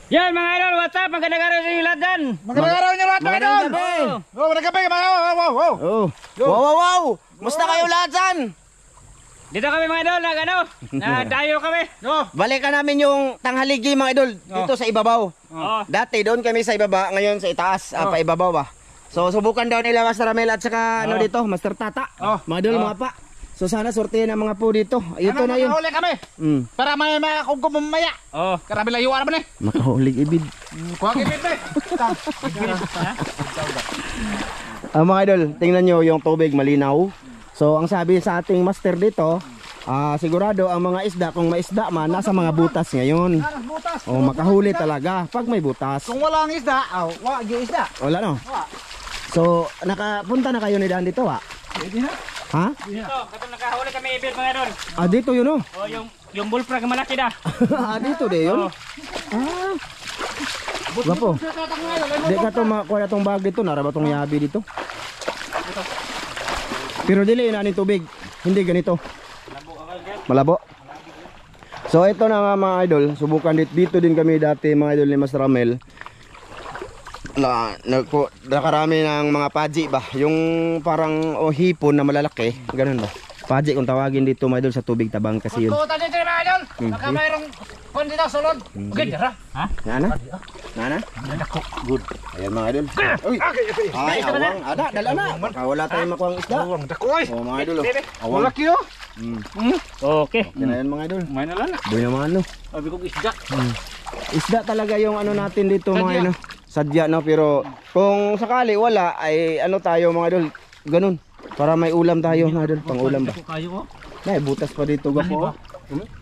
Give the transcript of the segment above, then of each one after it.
Yan mga idol, what's up? Magandang araw sa inyo lahat dyan. Magandang araw niyo lahat mga idol. Magandang gabi. Wow. Musta kayo lahat dyan? Dito kami mga idol, dayo kami. Balikan namin yung tanghaligi mga idol dito sa ibabaw. Dati doon kami sa ibaba, ngayon sa itaas, pa ibabaw ba. So subukan daw nila Master Ramel at saka ano dito, Master Tata. Mga idol, mga pa. So sana sortihin ang mga po dito. Ito na yun. Makahuli kami. Para may makakugom mamaya. Karami layuan naman eh. Makahulig ibid. Kuha ibid eh. Mga idol, tingnan nyo yung tubig malinaw. So ang sabi sa ating master dito, sigurado ang mga isda, kung may isda man, nasa mga butas ngayon. Makahuli talaga pag may butas. Kung walang isda, wala isda. Wala no? So nakapunta na kayo ni Dan dito Pwede na. Ha? Ito, katong nakahuli kami ibig mga idol. Dito yun Yung bullfrog malaki da. Dito de yun? Gapo. Di ka to makuha na tong bag dito, naraba tong yabi dito. Pero dili na ni tubig, hindi ganito. Malabo. So ito na mga idol, subukan dito din kami dati mga idol ni Master Ramel. Nakarami ng mga paji ba, yung parang hipon na malalaki, ganun ba? Paji kung tawagin dito mga idol sa tubig tabang kasi yun. Kututan dito mga idol. Baka mayroong pon dito sulod. Okay, dara. Nana? Good. Ayan mga idol. Uy. Ay, awang. Dala na. Baka wala tayong makuha ang isda. Awang, dako eh. Mga idol. Awang. Malaki oh. Okay. Yan na yan mga idol. May nalan na. Boy naman no. Sabi ko isda. Isda talaga yung ano natin dito mga idol. Sadya no, pero kung sakali wala ay ano tayo mga idol. Ganun. Para may ulam tayo mga idol, pang ulam ba? Kayo ko. Nay, butas pa dito gapo.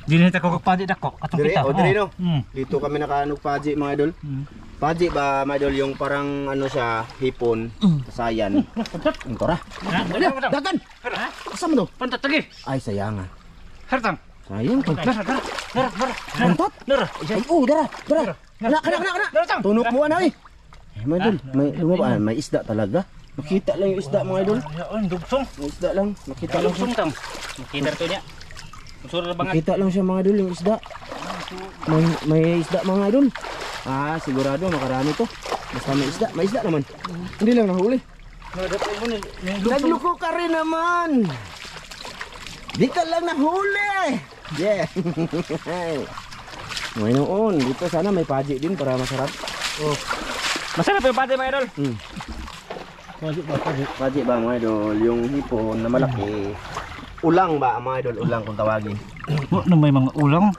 Dili ta ko padi dako. Atong Dire, kita. dire no. Dito kami nakanog paji mga idol. Paji ba mga idol yung parang ano siya, hipon, sayan. Ito ra. Dagan. Asa mo to? Pantat lagi. Ay sayangan. Hartang. Sayang to. Dara. Pantot? Dara. Ay, dara. Kana. Tunok mo ana eh. Mga idol, may isda talaga. Makita lang yung isda mga idol. Ayun, dugsong. May isda lang, makita lang siya. Dugsong tang. Makita to niya. Usura bangat. Makita lang siya mga idol yung isda. May isda mga idol. Sigurado makarami to. Basta may isda naman. Hindi lang nahuli. Nagloko ka rin naman. Di ka lang nahuli. Yeah. Ngayon, dito sana may paji din para masarap. Masarap yung pati mga idol. Paji ba mga idol, yung hipon na malaki. Ulang ba mga idol, ulang kung tawagin. Wala na may mga ulang.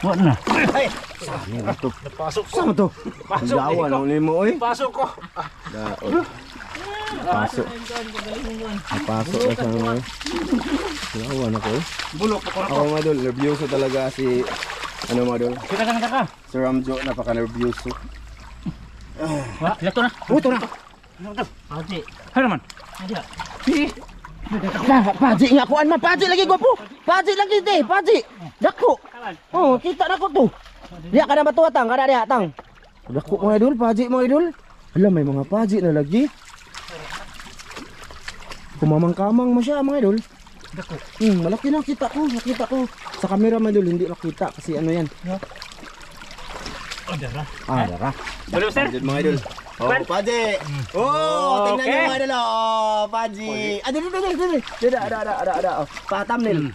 Wala na. Ay, saan ito? Napasok ko. Saan ito? Ang gawa na ulit mo eh. Pasok ko. Napasok. Napasok na siya mga. Gawa na ko eh. Bulok ako na ko. Ako mga idol, nervyoso talaga si ano mga idol. Kita ka. Sir Ramjo, napaka-nervyoso. Wah, ito na. Ito na. Pati. Ano naman? Ada. Paji nga kuan man, paji lagi gwapo. Paji lagi deh, paji. Dako. Kita na ko to. Dia kada batu atang, kada dia atang. Dako mga idol, paji mga idol. Alam may mga paji na lagi. Kumamang-kamang mo siya mga idol. Dako. Malaki na nakita ko. Sa camera mga idol hindi nakita kasi ano yan. Dara. Dara. Boleh sir? Mga idol. Paji. Tingnan niyo mga idol. Paji. Dito. Ada. Pa-thumbnail.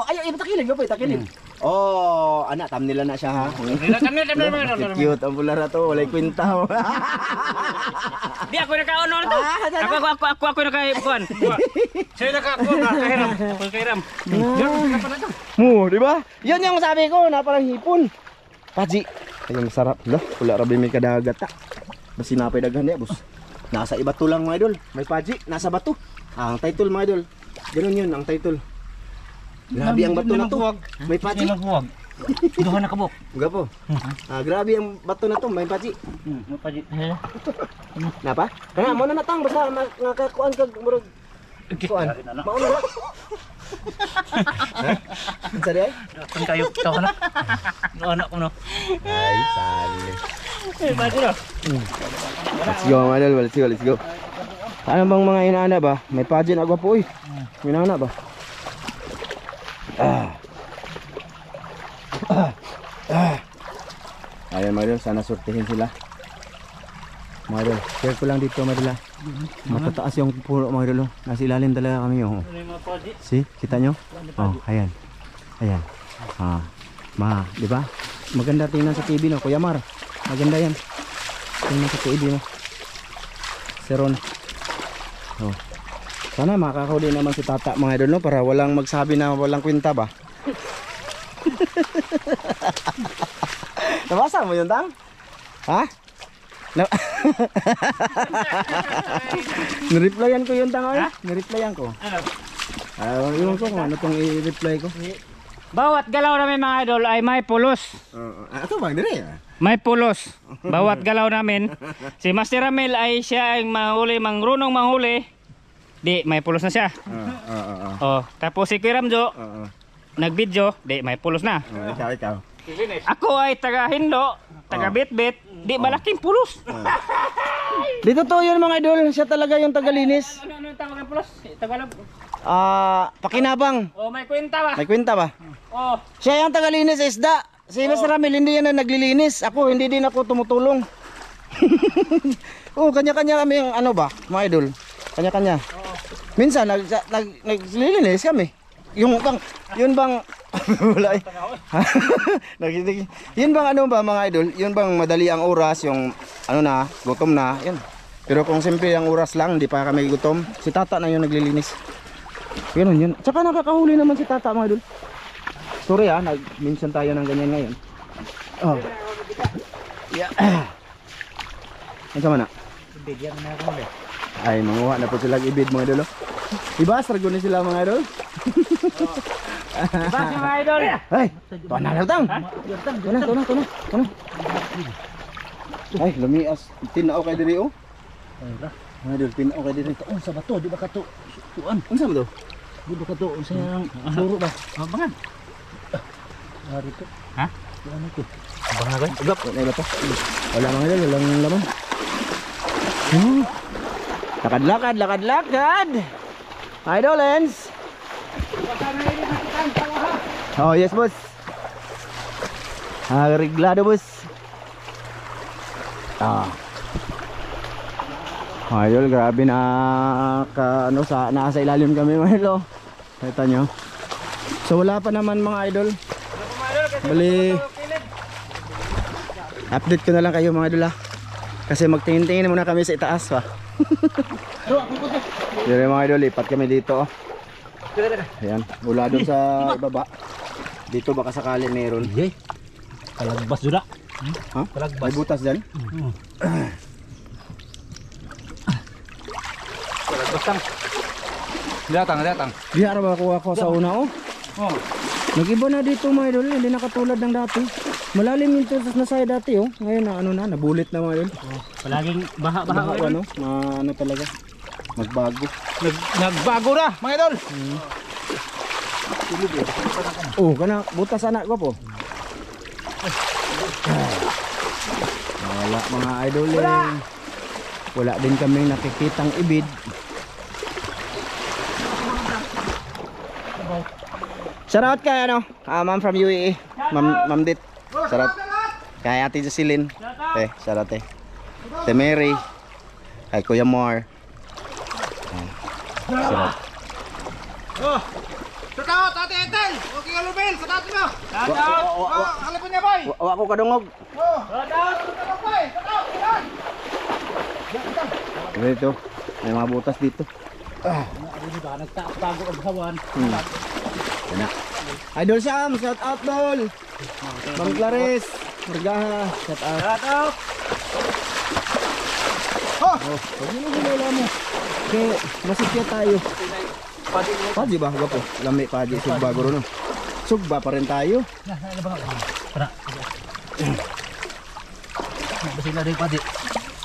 Ayo itakilin ko pa, itakilin. Anak thumbnail na siya ha. Cute ang pula na to, walay kwenta. Di ako naka-honor to. Ako naka-kuan. Saya naka-kuan, kahiram. Di ba? Yan yung sabi ko na parang hipon. Paji. Ayun sarap. Wala rabi may kadagat ta. Basi napay daghan ya, boss. Nasa ibato lang mga idol. May paji, nasa bato. Ang title mga idol. Ganun yun ang title. Grabe ang bato na to. May paji. Duha na kabok. Gapo. Grabe ang bato na to, may paji. May paji. Napa? Kana mo na natang basta ngakakuan kag murag kuan. Mauna na. Sari ay? Kun kayo taw na. Anak ko no. Ay, sali. Paji no. Let's go mga idol, let's go. Ano bang mga inaana ba? May paji na gwapo eh. Inaana ba? Ayan mga idol, sana surtihin sila. Mga idol, share ko lang dito mga idol. Matataas yung puno mga idol. Nasa ilalim talaga kami yung. See, kita nyo? Oh, ayan. Ayan. Di ba? Maganda tingnan sa TV no, Kuya Mar. Maganda yan. Tingnan sa TV mo. Seron. Oh. Sana makakahuli naman si Tata mga idol no, para walang magsabi na walang kwenta ba. Nabasa mo yun, Tang? Ha? Nireplyan ko yun, Tang. Nireplyan ko. Iwan ko kung ano itong i-reply ko. Bawat galaw namin mga idol ay may pulos. Ito bang dire? May pulos. Bawat galaw namin. Si Master Ramil ay siya ang manghuli, mangrunong manghuli. Di, may pulos na siya. Oh, tapos si Kuya Ramjo, nag-video, di, may pulos na. Ikaw. Ako ay taga-hindo, taga-bit-bit, di malaking pulos. Dito to yun mga idol, siya talaga yung tagalinis. Ano ang tawag ng pulos? Tagalog. Pakinabang. Oh, may kwenta ba? May kwenta ba? Oh. Siya yung tagalinis sa isda. Si Master Ramil hindi yan na naglilinis. Ako, hindi din ako tumutulong. Kanya-kanya kami yung ano ba, mga idol. Kanya-kanya. Minsan naglilinis kami. Yun bang wala eh. Yun bang ano ba mga idol? Yun bang madali ang oras, yung ano na, gutom na, yun. Pero kung simple ang oras lang, hindi pa kami gutom, si Tata na yung naglilinis. Yun. Tsaka nakakahuli naman si Tata mga idol. Sorry minsan tayo ng ganyan ngayon. Oh. Yeah. Ano sama na? Bigyan na ako ulit. Ay, manguha na po sila ibid mga idol. Diba? Sargo na sila mga idol. Diba si mga idol? Ay, tuwa na lang tang. Tuwa. Ay, lumias. Tinao kay diri oh. Mga idol, tinao kay diri. Unsa ba to? Di ba ka to? Tuan. Unsa ba to? Di ba ka to? Unsa yang luro ba? Bangan. Hari to. Ha? Ano to? Bangagan. Agap, wala ba pa? Wala mga idol, walang laman. Lakad. Idolens. Oh, yes, boss. Reglado, boss. Idol, grabe na nasa ilalim kami mga idol. Kita nyo. So wala pa naman mga idol. Bali, update ko na lang kayo mga idol kasi magtingin-tingin muna kami sa itaas pa. Dire mga idol, lipat kami dito. Ayan, mula doon sa ibaba. Dito baka sakali meron. Kalagbas jud. Ha? May butas dyan? Kalagbas. Datang. Di araw ako sa una Nag-iba na dito mga idol, hindi na katulad ng dati. Malalim yung na saya dati Ngayon na nabulit na mga idol. Palaging baha Ano talaga. Magbago. Nagbago na, mga idol. Kana butas anak ko po. Wala mga idol. Wala din kaming nakikitang ibid. Shoutout kay Ma'am from UAE. Ma'am Dit. Shoutout kay Ate Jocelyn. Shoutout Ate Mary. Kay Kuya Mar. Shoutout. Shoutout Ate Ethel. Okay ka Lumel, shoutout mo. Halipin niya boy. Wa ko kadungog. Shoutout boy. Dito. May mga butas dito. Nagtago ang hawan. Idol Sam, shout out Dol. Ma'am Clarice, Margaha, shout out. Wala mo. Okay, masikya tayo. Padi ba? Gapo. Lami padi sugba guro no. Sugba pa rin tayo. Tara. Basi na rin padi.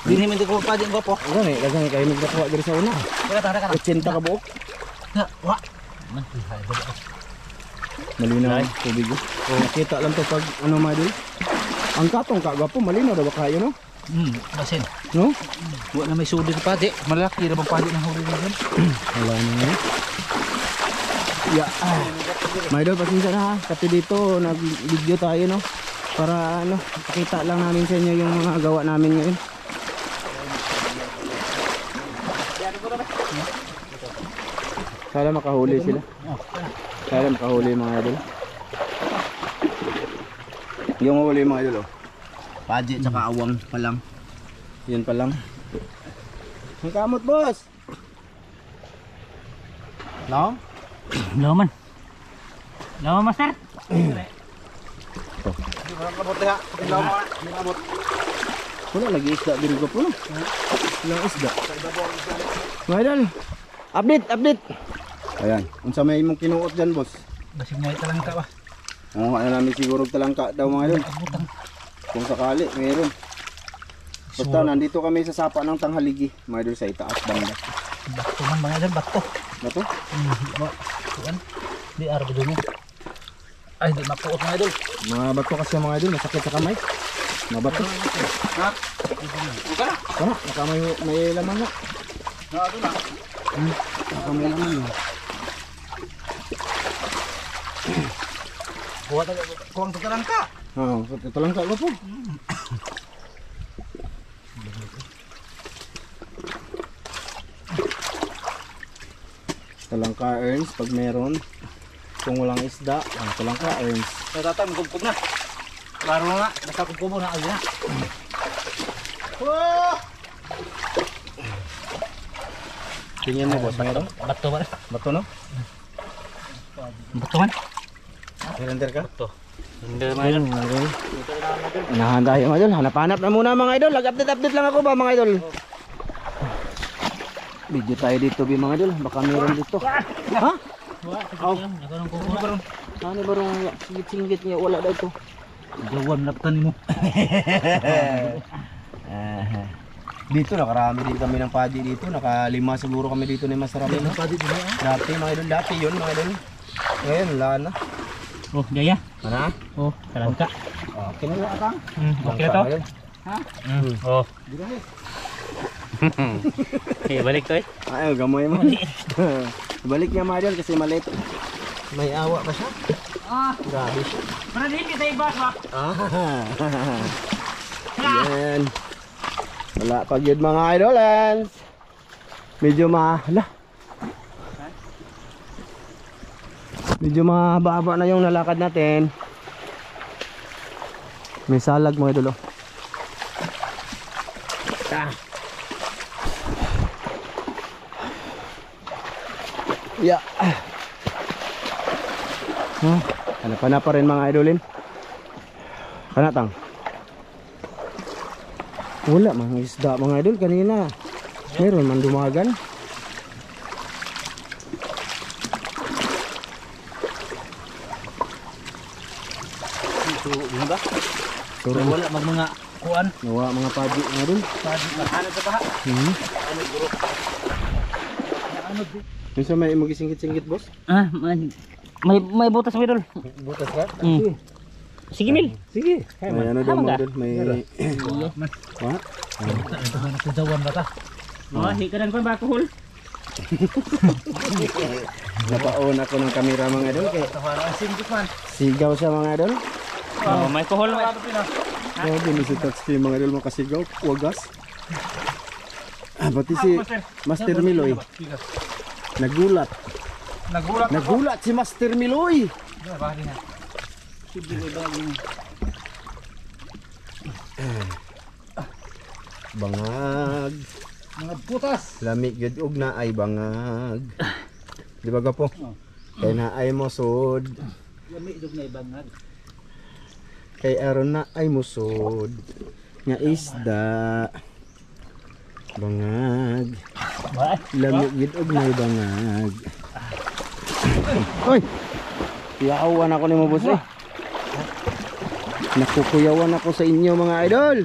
Dini man ko padi ang gapo. Dagang kayo nagdakuha diri sa una. Tara. 80 ka buok. Wa. Malinaw ang tubig. Nakita lang to pag madul. Ang katong kagapo malinaw daw ba kayo no? Basin. No? Wa na may sudi ni padi. Malaki ra bang padi ng huli niyan? Wala na nga. May idol, pasensya na ha. Kasi dito nag-video tayo no. Para ano, pakita lang namin sa inyo yung mga gawa namin ngayon. Sana makahuli sila. Sana makahuli mga idol. Yung huli mga idol, oh. Paji tsaka awang pa lang. Yun pa lang. Ang kamot, boss. No? Laman. Laman, master. Wala lagi isda din ko po. Walang isda. Mga idol, update. Ayan, unsa may imong kinuot dyan, boss? Basig na talangka ba? Oo, ano namin siguro talangka daw mga idol. Kung sakali, meron. Basta nandito kami sa sapa ng Tanghaligi, mga idol, sa itaas banda. Bato man mga idol, bato. Bato? Tuan. Di arbo dun. Ay, di mapuot mga idol. Mga bato kasi mga idol, masakit sa kamay. Mga bato. Ha? Sana, baka may laman nga. Ito na. Baka may laman nga. Kuwang sa talangka. Oo, talangka ba po? Talangka earns pag meron. Kung walang isda, talangka earns. Natatang kumkum na. Klaro nga, basta kumkum na agad na. Tingnan mo boss, meron? Bato ba? Bato no? Bato man. Surrender ka? Bato. Hindi mga idol. Inahan tayo mga idol, hanap-hanap na muna mga idol. Update lang ako ba mga idol? Video tayo dito mga idol, baka meron dito. Ha? Aw. Nagkaroon ko ko. Ano ba rong singgit niya? Wala daw ito. Gawan naptan mo. Dito nakarami din kami ng paji dito. Nakalima siguro kami dito ni Master Ramil. Padi din ah. Dati mga idol, dati yun mga idol. Ngayon wala na. Oh, Jaya. Ano? Oh, talangka. Okay na lang kang. Okay na to? Ha? Oh. Okay, balik to eh. Ay, gamay mo. Balik niya mga idol kasi maliit. May awa pa siya. Ah, Grabe siya. para hindi tayo ibas ba? Yan. Wala pag yun mga idolans. Medyo mahala. Medyo mahaba na yung nalakad natin. May salag mga idol. Yeah. Hanap pa rin mga idolin. Kanatang. Wala mga isda mga idol kanina. Meron man dumagan. Ano ba? Suro Wala mag mga kuan. nawa mga paji mga idol. Padi ano sa baha? Ano guro? Ano di? Yung sa may magisingkit-singkit boss? Ah, may butas mo idol. Butas ka? Sige Mil. Sige. May ano daw mga idol. May... Ha? Ito na nagsajawan ba ta? Oh, hikadan ko ba kuhol? Napaon ako ng kamera mga idol. Kaya Tawara singgit man. sigaw siya mga idol. Oh, may kuhol. Oh, binisitats ko yung mga idol makasigaw. Wagas. Pati si Master Miloy. Nagulat. Nagulat si Master Miloy. Bahari na. Bangag. Mga putas. Lamig gud og na ay bangag. Di ba gapo? Kay na ay mosod. Lami dog na ibangag. Kay aron na ay musod. Nga isda. Bangag. Lamig gud og na ay bangag. Oy. Yawan ako nimo boss eh. Nakukuyawan ako sa inyo mga idol.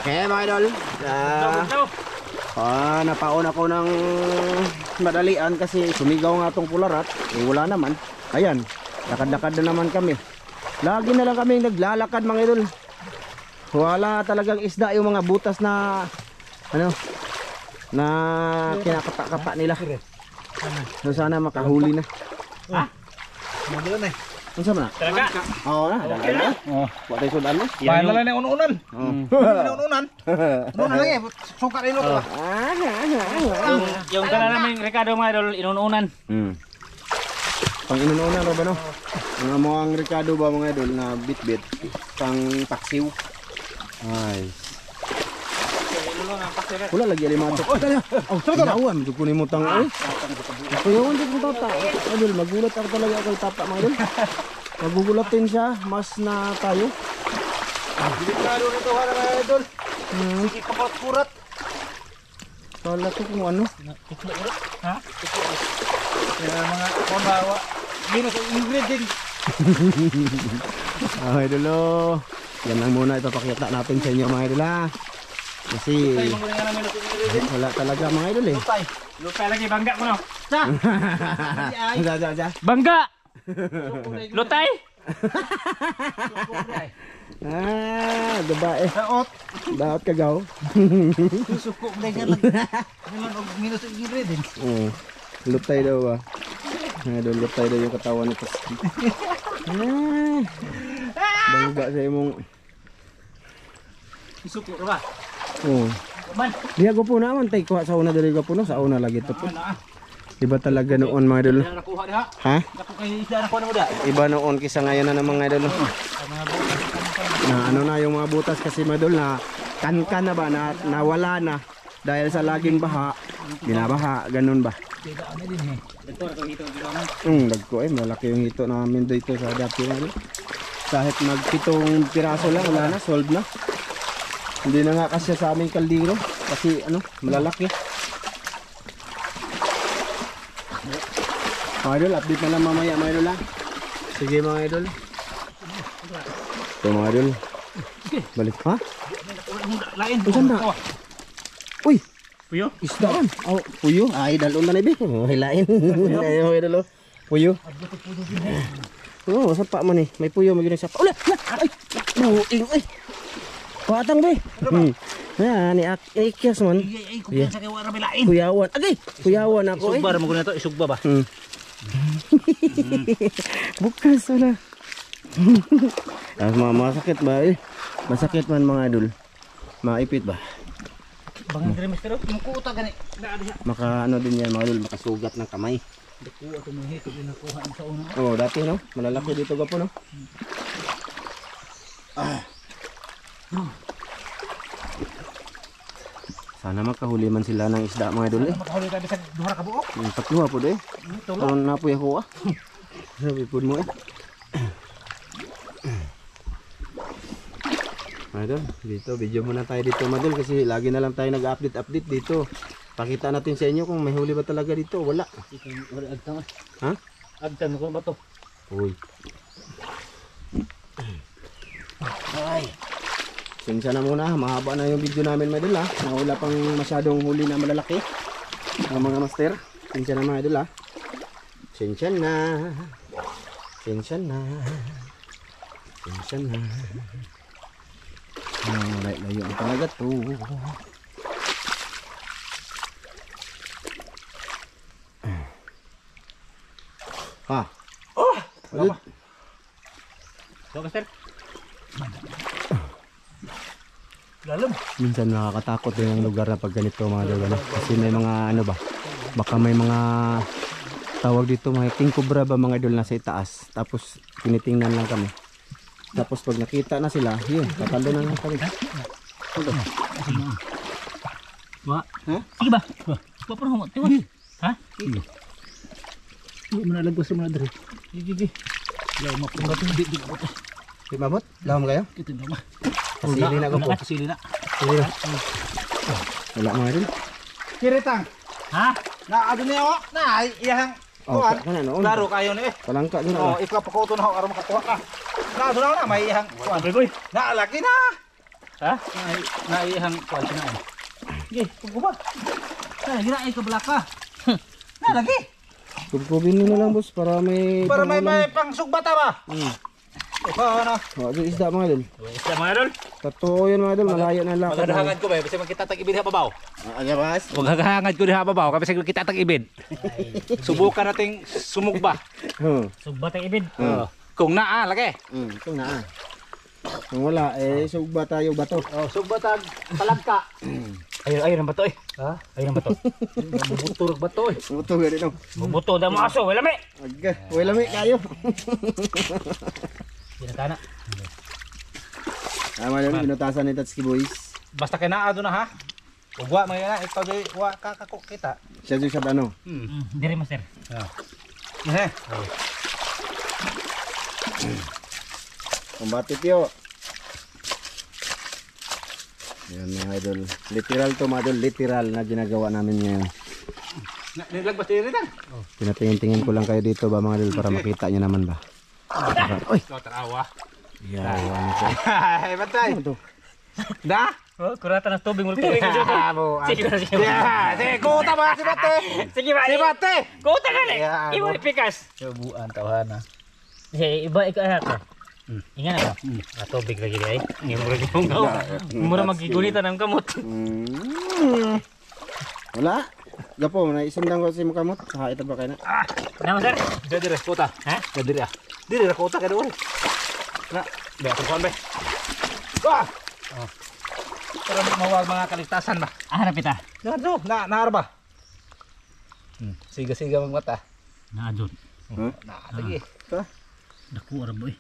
Okay mga idol. Napaon ako ng madalian kasi sumigaw nga tong pularat. Eh wala naman. Ayan, lakad-lakad na naman kami. Lagi na lang kami naglalakad mga idol. Wala talagang isda yung mga butas na ano na kinakata-kata nila. So sana makahuli na. Magulan eh. Unsa man na? Talaga. Oo na, okay na. Oh. Wa tay sudan mo. Bahan na lang yung ununan. Oo. Ununan. Ununan lang eh. Suka rin ito ba? Yung kala namin Ricardo mga idol, inuunan. Pang inuuna ra ba no? Ang mo ang Ricardo ba mga idol na bit-bit pang paksiw. Ay. Wala lagi alimato. Oh, tala. Oh, tawon jud ko nimo tang oy. Kuyawan jud ko tata. Idol, magulat ako talaga ako tata mga idol. Magugulatin siya, mas na tayo. Delikado nito mga idol. Sige pakurat-kurat. Kala ko kung ano. Ha? Kaya mga pambawa. Minus ang ingredient. Ah, idol. Oh. Yan lang muna ipapakita natin sa inyo mga idol ha. Kasi wala talaga mga idol eh. Lutay lagi bangga mo no. Ja. Bangga. Lutay. Ah, babae. Daot. Daot kagaw. Suko na yan. Minus ang ingredient. Lutay daw ba? Idol, lutay daw yung katawan nito. Bangga sa imong. Isuko ra ba? Oh. Man. Diya ko po naman tay kuha sa una dali ko po no, sa una lagi to po. Iba talaga noon mga idol. Nakuha diha. Ha? Naku kay isda na ko na mo da. Iba noon kisa ngayon na ng mga idol. Na ano na yung mga butas kasi mga idol na kan na ba na nawala na dahil sa laging baha, binabaha, ganun ba? Dagko eh, malaki yung hito namin dito sa dati mga idol. Kahit magpitong piraso lang, wala na, solved na. Hindi na nga kasi sa aming kaldero kasi ano, malalaki. Mga idol, update na lang mamaya mga idol ha. Sige mga idol. Ito mga idol. Balik ha? Lain. Saan na? Uy! Puyo. Isdaan. Oh, puyo. Ay, dalon na na ibi. Oh, hilain. Ay, mga idol. Puyo. Oh, sapa man eh. May puyo, may ginang sapa. Ula! Ay! Buing! Ay! Patang be. Yan, ikias man. Ay, kuya sa kay wala may lain. Kuyawan. Agay! Kuyawan ako eh. Isugba mo ko na to, isugba ba? Bukas wala. Masakit ba eh? Masakit man mga idol. Maipit ba? Bangin dire mister, yung kuta gani. Maka ano din yan mga idol, makasugat ng kamay. Kuha to mga hito nakuha sa una. Oh, dati no, malalaki dito gapo no. Sana makahuli man sila ng isda mga idol eh. Makahuli tayo sa duha ka buok. Tatlo po eh. Karon na po ako ah. Sabi po mo eh. Idol, dito video muna tayo dito madol kasi lagi na lang tayo nag-update dito. Pakita natin sa inyo kung may huli ba talaga dito. Wala. Ha? Agtan ko ba to? Uy. Ay. Sensya na muna, mahaba na yung video namin mga idol ha. Wala pang masyadong huli na malalaki. Mga master, sensya na mga idol ha. Sensya na. Sensya na. Sensya na. Layo ang talaga to. Ha? Oh! Ulit. So, master. Lalim. Minsan nakakatakot din ang lugar na pag ganito mga idol ano? Kasi may mga ano ba, baka may mga tawag dito mga king cobra ba mga idol nasa itaas, tapos tinitingnan lang kami, tapos pag nakita na sila yun, tatalo na lang kami. Wa. Ha? Sige ba? Wa pa mo tiwan. Ha? Di man lagwas mo na dire. Gigi. Law mapunggat di ko to. Di mabot? Lahom kayo? Kita na ma. Kasili na ko po. Kasili na. Kasili na. Wala mga idol. Kiritang. Ha? Na ado niya ako. Na iyang Oh, kuan. kana noon. Klaro kayo ni eh. Palangka din Oh, ako. ikaw pa ko to na ako aron makakuha ka. Na ado na may iyang kuan. Boy. Na laki na. Ha? Na iyang kuan na. Sige, kuha ba? Ay, gira ay kablaka. Na lagi. Kubkubin nyo na lang boss para may Para may pangsugbata ba? Ikaw na. Oh, di isda mga idol. Isda mga idol. Totoo yun mga idol, malayo na lang. Magadahangan ko ba? Kasi makita tag ibid ha babaw. Aga bas. Magadahangan ko diha babaw kasi makita tag ibid. Subukan nating sumugba. Oh. Sugba tang ibid. Kung naa lagi. Ito na. Kung wala, sugba tayo bato. Oh, sugbatag palagka. Ayun ang bato eh. Ha? Ayun ang bato. Buturog ba to eh? Buto gani no. Bubuto daw mo aso, wala me. Aga, wala mi kayo. Binatana. Tama yun, pinutasan ni Tatsuki boys. Basta kay naa doon na ha. Ugwa man yan ikaw di wa kakako kita. Siya sa ano. Dire master. Eh. Pambati tiyo. Yan mga idol. Literal to mga idol, literal na ginagawa namin ngayon. Nilagbas diri dan. Pinatingin-tingin ko lang kayo dito ba mga idol para makita nyo naman ba. Oy! Ikaw tarawa. Yan ko. Ay, batay. Ano to? Da? Oh, kuratan ng tubig mo tubig mo dito. Sige ba, sige ba. Ya, sige, kuta ba si Bate? Sige ba. Si Bate. Kuta ka ni. Yeah, Imo ano? ipikas. Subuan tawhana. Sige, iba ikaw anak ko. Ingat ako. Tubig lagi ay. Ngayon mo rin yung gaw. Mura magigunitan ng kamot. Wala. Gapo, naisundang ko si Mukamot. Sa ito ba kayo na? Nama sir? Jadi kuta. Ha? Jadi ah. Diri ra kuta ka doon. Na, be ako be. Wah. Para mawag mga kaligtasan ba? Hanap kita. Naar ba? Siga-siga mag mata. Naadon. Lagi. Daku ara boy.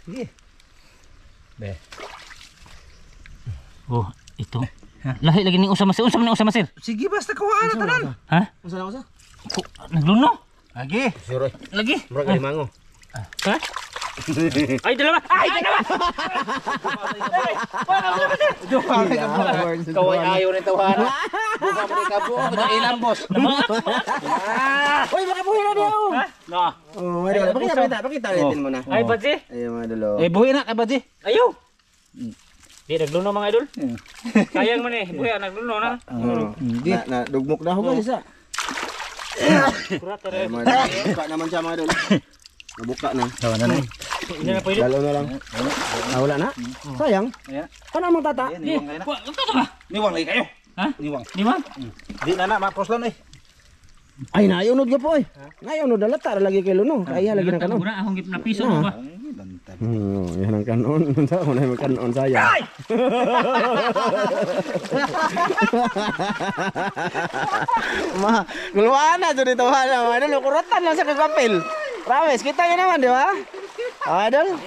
Sige. Be. Oh, ito. Lahi lagi ning usa masir. Unsa man ning usa masir? Sige basta kuhaan na tanan. Ha? Masa na ko sa? Nagluno? Lagi. Sure. Lagi? Murag limango. Ha? Ay, dalawa! Ay, dalawa! Kaway ayaw ni tawhana. Buka mo ni kabo ko na ilang boss. Uy, makabuhi na diyo! No. Oh, may dala. Pakita ulitin mo na. Ay, Badji. Ayun mga idol. Eh buhi na kay Badji. Ayaw! Di, nagluno mga idol. Sayang man eh. Buya, nagluno na. Na dugmok na ako ba isa? Kurat, tara. Ay, mga idol. Buka naman siya mga idol. Nabuka na. Hindi na pwede. Dalaw na lang. Wala na? Sayang. Ayan. Paano ang tata? Niwang kayo na. Ito ito ba? Niwang lagi kayo. Ha? Niwang. Di ba? Di na na mapros lang eh. Ay, nayunod ka po eh. Nayunod na latar lagi kay Luno. Kaya lagi ng kanon. Guna, akong gip na piso mo ba? Yan ang kanon. Sa una yung kanon sayang. Ay! Gulwaan na dito dito. Mga idol, kuratan lang sa kagapil. Promise, kita nyo naman, di ba? Mga idol.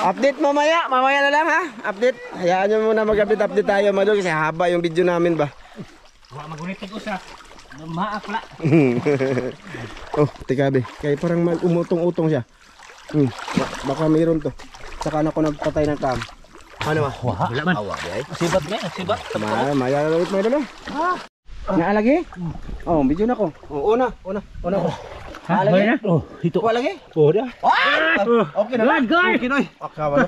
Update mamaya. Mamaya na lang ha. Update. Hayaan nyo muna mag-update tayo mga idol. Kasi haba yung video namin ba. Wala magunitig ko sa maakla. Oh, teka be. Kaya parang umutong-utong siya. Baka mayroon to. Saka na ako nagpatay ng cam. Ano ba? Wala man. Sibat nga, sibat. Maya ulit mga idol. Nga lagi? Oh, video na ko. Oh, una ko. Lagi na? Oh, ito. Kuha lagi? Oh, dia. Okay na lang. Okay noy.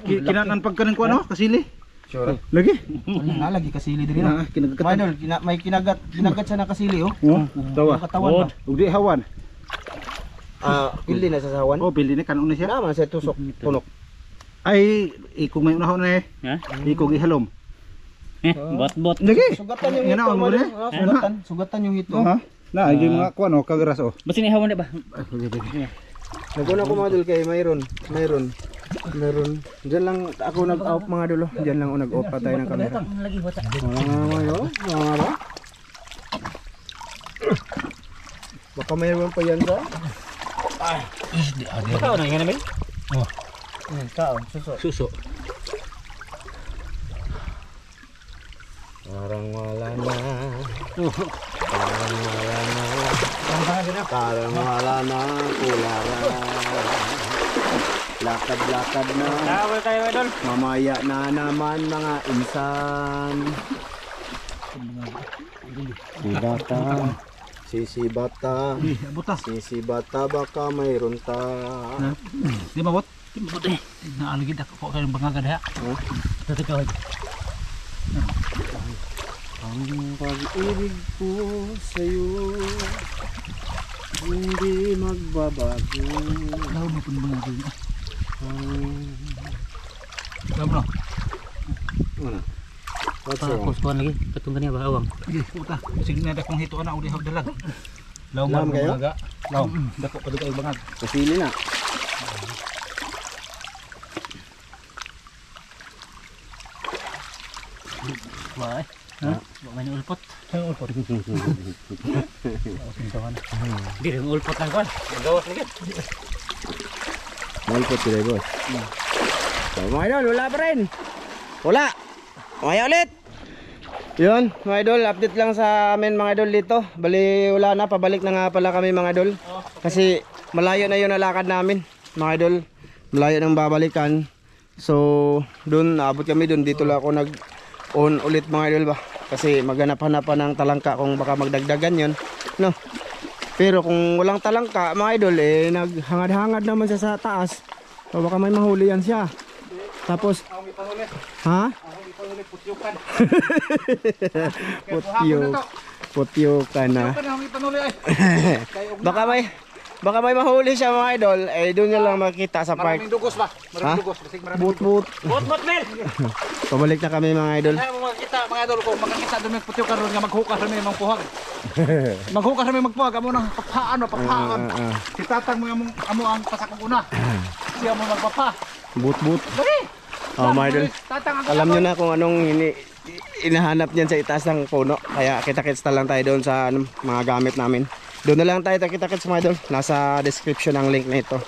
Kinaan pagkanin ko ano, kasili. Sure. Lagi. Wala lagi kasili diri na. Kinagkatan. Idol, may kinagat siya na kasili oh. Tawa. Katawan ba? Ugdi hawan. Pildi na sa sawan. Oh, pili ni kanon na siya. Naman sa tusok punok. Ay, ikog may unahon na eh. Ha? Ikog ihalom. Bot-bot. Lagi. Sugatan yung Yan hito. na, mo rin. Sugatan yung hito. Ha? Na, yung mga kuan oh, kagaras oh. Basta nihawan na ba? Naguna ko mga idol kay mayroon. Diyan lang ako nag-off mga idol. Diyan lang ako nag-off pa tayo ng camera. Lagi bata. Mga ba? Baka mayroon pa yan sa? Ikaw na yan namin? Kaon, suso. Suso. Parang wala na. Parang wala na. Kulara. Lakad-lakad na. Tawal tayo idol. Mamaya na naman mga insan. Sisibata. Butas. Sisibata baka mayroon ta. Di mabot. Buti. Naalagid ako kayong bangagad ha. Tatikaw. Ang pag-ibig ko sa'yo hindi magbabago. Law mo pun bangagad. Law mo. Ano? What's wrong? Kustuan lagi. Katong kanya ba awang? Sige, puta. Sige na dakong hito ana uli hagdalag. Law Laom mo kayo? mga. Law. Dako pa kayo bangag. Kasili na. Wah, ha? May ulpot. Ang ulpot. Di rin ulpot lang kon. Gawas nigit. Malpot sila boss. So, mga idol, wala pa rin. Wala. Mamaya ulit. Yun, mga idol, update lang sa amin mga idol dito. Bali, wala na, pabalik na nga pala kami mga idol. Kasi malayo na yun nalakad namin, mga idol. Malayo nang babalikan. So, doon, naabot kami doon. Dito lang ako nag-on ulit mga idol ba. Kasi maghanap-hanapan ng talangka kung baka magdagdagan yun. No? Pero kung walang talangka, mga idol, eh, naghangad-hangad naman siya sa taas. So, baka may mahuli yan siya. Tapos, ha? Putyukan. Putyukan na. Baka may mahuli siya mga idol, eh doon nyo lang makita sa park. Maraming dugos ba? Maraming dugos. Boot. Bot Mel. Pabalik na kami mga idol. Ay, makikita mga idol ko, makikita doon yung putyukan ron nga maghukas rin yung puhag. Maghukas rin yung magpuhag, amo nang papaan o papaan. Si tatang mo amo ang pasakong una. Siya mo magpapa. Boot. Dali! Oh mga idol, Tatang ang alam nyo na kung anong inahanap niyan sa itaas ng puno. Kaya kita-kits na lang tayo doon sa mga gamit namin. Doon na lang tayo kita-kits mga idol. Nasa description ang link na ito.